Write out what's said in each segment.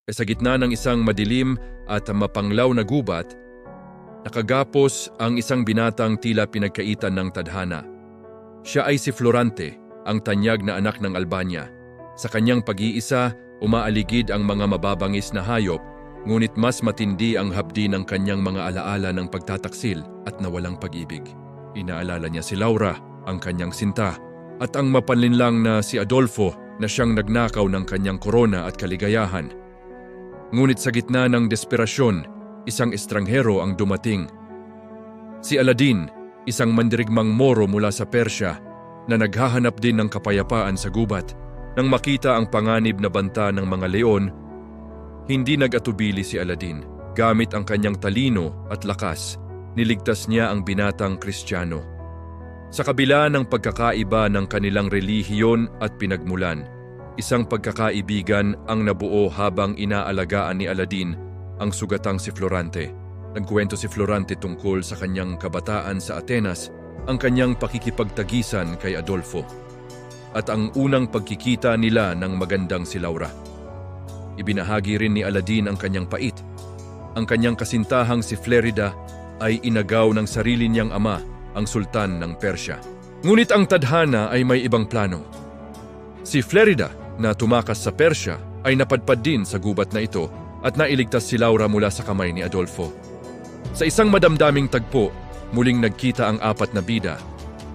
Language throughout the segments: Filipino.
Sa gitna ng isang madilim at mapanglaw na gubat, nakagapos ang isang binatang tila pinagkaitan ng tadhana. Siya ay si Florante, ang tanyag na anak ng Albania. Sa kanyang pag-iisa, umaaligid ang mga mababangis na hayop, ngunit mas matindi ang hapdi ng kanyang mga alaala ng pagtataksil at nawalang pag-ibig. Inaalala niya si Laura, ang kanyang sinta, at ang mapanlinlang na si Adolfo na siyang nagnakaw ng kanyang korona at kaligayahan. Ngunit sa gitna ng desperasyon, isang estranghero ang dumating. Si Aladdin, isang mandirigmang Moro mula sa Persya na naghahanap din ng kapayapaan sa gubat. Nang makita ang panganib na banta ng mga leon, hindi nag-atubili si Aladdin. Gamit ang kanyang talino at lakas, niligtas niya ang binatang Kristiyano. Sa kabila ng pagkakaiba ng kanilang relihiyon at pinagmulan, isang pagkakaibigan ang nabuo habang inaalagaan ni Aladdin ang sugatang si Florante. Nagkwento si Florante tungkol sa kanyang kabataan sa Atenas, ang kanyang pakikipagtagisan kay Adolfo, at ang unang pagkikita nila ng magandang si Laura. Ibinahagi rin ni Aladdin ang kanyang pait. Ang kanyang kasintahang si Flerida ay inagaw ng sarili niyang ama, ang sultan ng Persya. Ngunit ang tadhana ay may ibang plano. Si Flerida, na tumakas sa Persya, ay napadpad din sa gubat na ito at nailigtas si Laura mula sa kamay ni Adolfo. Sa isang madamdaming tagpo, muling nagkita ang apat na bida.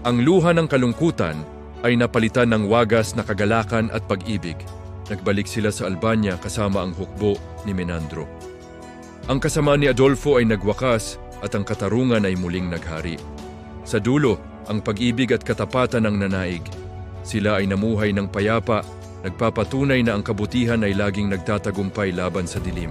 Ang luha ng kalungkutan ay napalitan ng wagas na kagalakan at pag-ibig. Nagbalik sila sa Albania kasama ang hukbo ni Menandro. Ang kasama ni Adolfo ay nagwakas at ang katarungan ay muling naghari. Sa dulo, ang pag-ibig at katapatan ang nanaig. Sila ay namuhay ng payapa, nagpapatunay na ang kabutihan ay laging nagtatagumpay laban sa dilim.